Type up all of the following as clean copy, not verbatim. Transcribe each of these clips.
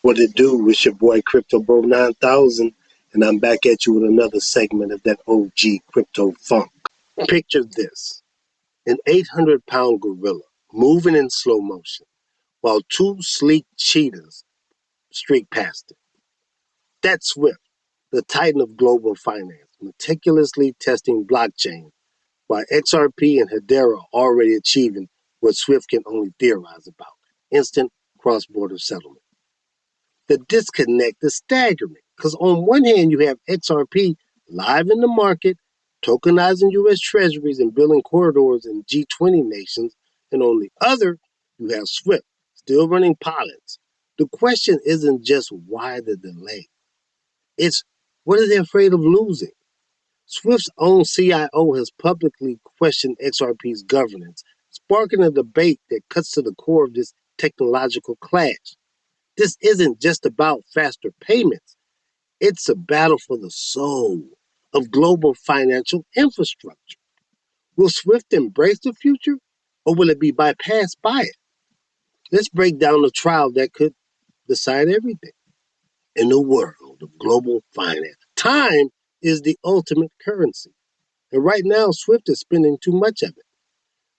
What it do? It's your boy Crypto Bro 9000, and I'm back at you with another segment of that OG crypto funk. Picture this: an 800-pound gorilla moving in slow motion while two sleek cheetahs streak past it. That's Swift, the titan of global finance, meticulously testing blockchain, while XRP and Hedera are already achieving what Swift can only theorize about: instant cross-border settlement. The disconnect is staggering because on one hand, you have XRP live in the market, tokenizing U.S. Treasuries and building corridors in G20 nations, and on the other, you have SWIFT still running pilots. The question isn't just why the delay, it's what are they afraid of losing? SWIFT's own CIO has publicly questioned XRP's governance, sparking a debate that cuts to the core of this technological clash. This isn't just about faster payments. It's a battle for the soul of global financial infrastructure. Will SWIFT embrace the future, or will it be bypassed by it? Let's break down the trial that could decide everything. In the world of global finance, time is the ultimate currency. And right now, SWIFT is spending too much of it.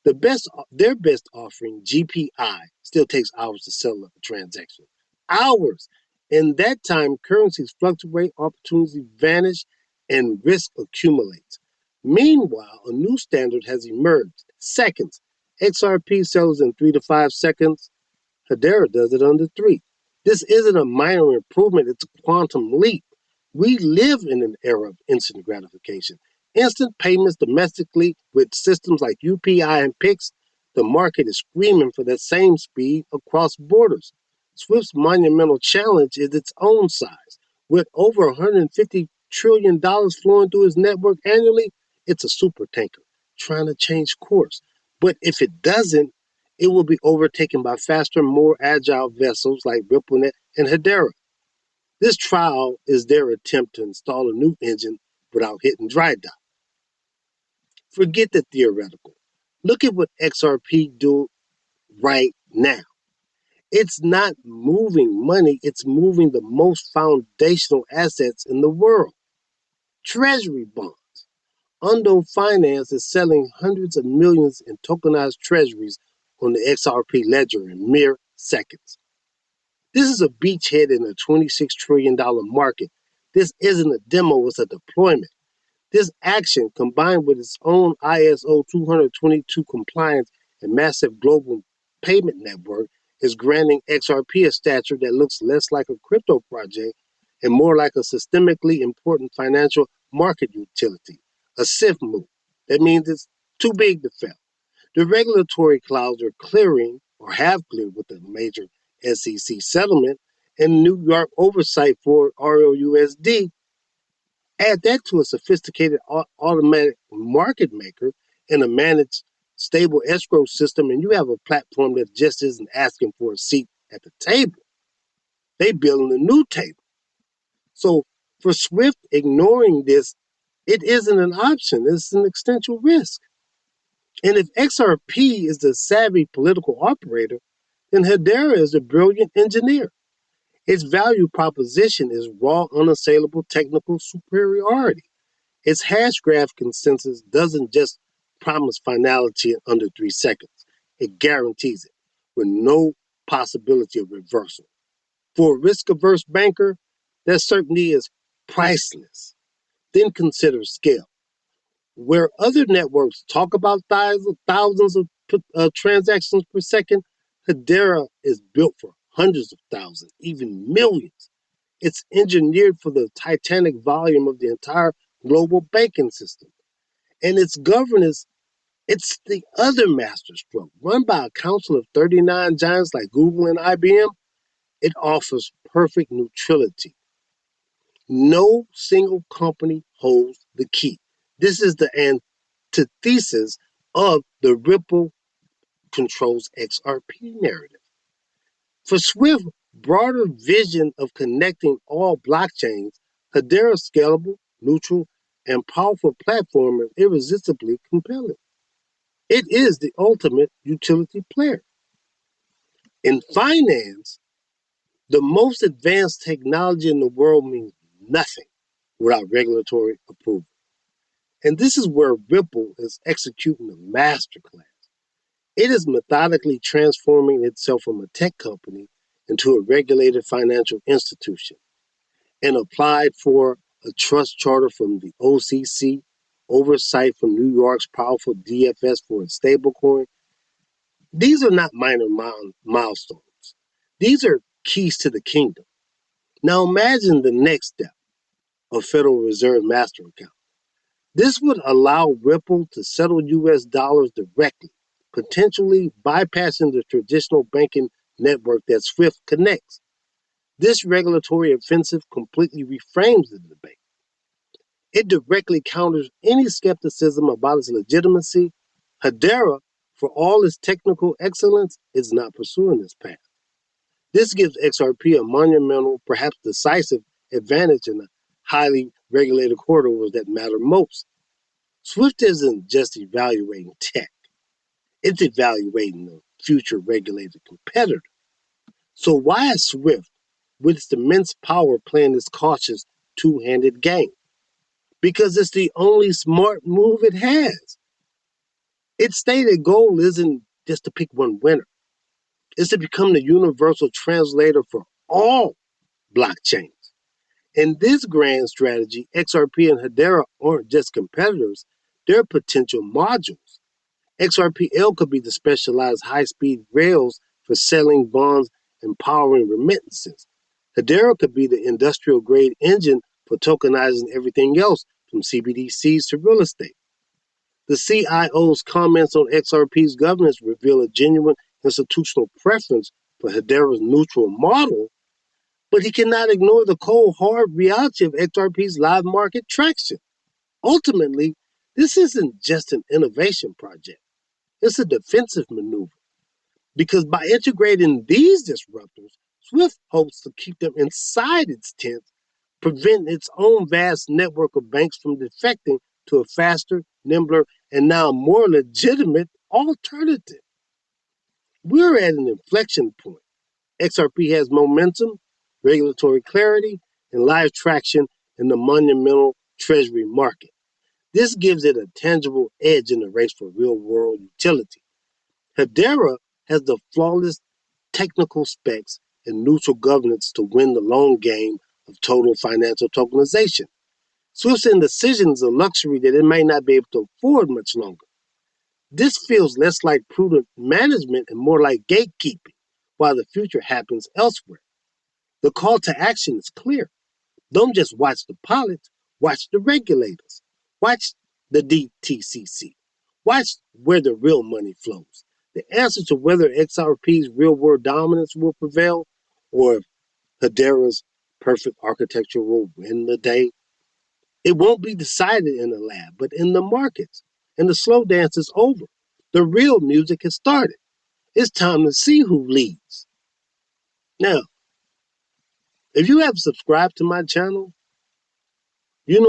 Their best offering, GPI, still takes hours to settle a transaction. Hours. In that time, currencies fluctuate, opportunities vanish, and risk accumulates. Meanwhile, a new standard has emerged: seconds. XRP sells in 3 to 5 seconds. Hedera does it under 3. This isn't a minor improvement, it's a quantum leap. We live in an era of instant gratification. Instant payments domestically with systems like UPI and PIX, the market is screaming for that same speed across borders. SWIFT's monumental challenge is its own size. With over $150 trillion flowing through its network annually, it's a super tanker trying to change course. But if it doesn't, it will be overtaken by faster, more agile vessels like RippleNet and Hedera. This trial is their attempt to install a new engine without hitting dry dock. Forget the theoretical. Look at what XRP do right now. It's not moving money, it's moving the most foundational assets in the world: Treasury bonds. Undo Finance is selling hundreds of millions in tokenized treasuries on the XRP ledger in mere seconds. This is a beachhead in a $26 trillion market. This isn't a demo, it's a deployment. This action, combined with its own ISO 222 compliance and massive global payment network, is granting XRP a stature that looks less like a crypto project and more like a systemically important financial market utility, a SIF move. That means it's too big to fail. The regulatory clouds are clearing, or have cleared with the major SEC settlement and New York oversight for ROUSD. Add that to a sophisticated automatic market maker and a managed stable escrow system, and you have a platform that just isn't asking for a seat at the table. They building a new table. So for SWIFT, ignoring this, it isn't an option. It's an existential risk. And if XRP is the savvy political operator, then Hedera is a brilliant engineer. Its value proposition is raw, unassailable technical superiority. Its hash graph consensus doesn't just promise finality in under 3 seconds. It guarantees it with no possibility of reversal. For a risk-averse banker, that certainty is priceless. Then consider scale. Where other networks talk about thousands of transactions per second, Hedera is built for hundreds of thousands, even millions. It's engineered for the titanic volume of the entire global banking system. And its governance, it's the other masterstroke. Run by a council of 39 giants like Google and IBM, it offers perfect neutrality. No single company holds the key. This is the antithesis of the Ripple controls XRP narrative. For Swift, broader vision of connecting all blockchains, Hedera's scalable, neutral, and powerful platform is irresistibly compelling. It is the ultimate utility player. In finance, The most advanced technology in the world means nothing without regulatory approval. And this is where Ripple is executing a masterclass. It is methodically transforming itself from a tech company into a regulated financial institution and applied for a trust charter from the OCC, oversight from New York's powerful DFS for its stablecoin. These are not minor milestones. These are keys to the kingdom. Now imagine the next step, a Federal Reserve master account. This would allow Ripple to settle US dollars directly, potentially bypassing the traditional banking network that SWIFT connects. This regulatory offensive completely reframes the debate. It directly counters any skepticism about its legitimacy. Hedera, for all its technical excellence, is not pursuing this path. This gives XRP a monumental, perhaps decisive, advantage in the highly regulated corridors that matter most. SWIFT isn't just evaluating tech, it's evaluating the future regulated competitor. So why is SWIFT, with its immense power, playing this cautious two-handed game? Because it's the only smart move it has. Its stated goal isn't just to pick one winner. It's to become the universal translator for all blockchains. In this grand strategy, XRP and Hedera aren't just competitors, they're potential modules. XRPL could be the specialized high-speed rails for selling bonds and powering remittances. Hedera could be the industrial-grade engine for tokenizing everything else from CBDCs to real estate. The CIO's comments on XRP's governance reveal a genuine institutional preference for Hedera's neutral model, but he cannot ignore the cold, hard reality of XRP's live market traction. Ultimately, this isn't just an innovation project. It's a defensive maneuver because by integrating these disruptors, Swift hopes to keep them inside its tent, prevent its own vast network of banks from defecting to a faster, nimbler, and now more legitimate alternative. We're at an inflection point. XRP has momentum, regulatory clarity, and live traction in the monumental Treasury market. This gives it a tangible edge in the race for real-world utility. Hedera has the flawless technical specs and neutral governance to win the long game of total financial tokenization. Swift's indecision is a luxury that it may not be able to afford much longer. This feels less like prudent management and more like gatekeeping, while the future happens elsewhere. The call to action is clear. Don't just watch the pilots, watch the regulators. Watch the DTCC. Watch where the real money flows. The answer to whether XRP's real-world dominance will prevail or if Hedera's perfect architecture will win the day, it won't be decided in the lab, but in the markets. And the slow dance is over. The real music has started. It's time to see who leads. Now, if you have subscribed to my channel, you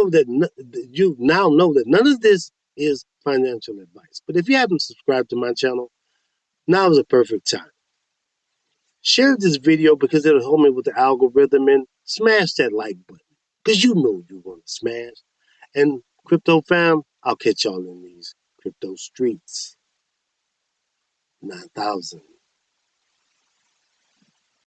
now know that none of this is financial advice. But if you haven't subscribed to my channel, now is a perfect time. Share this video because it'll help me with the algorithm, and smash that like button because you know you want to smash. And crypto fam, I'll catch y'all in these crypto streets. 9,000.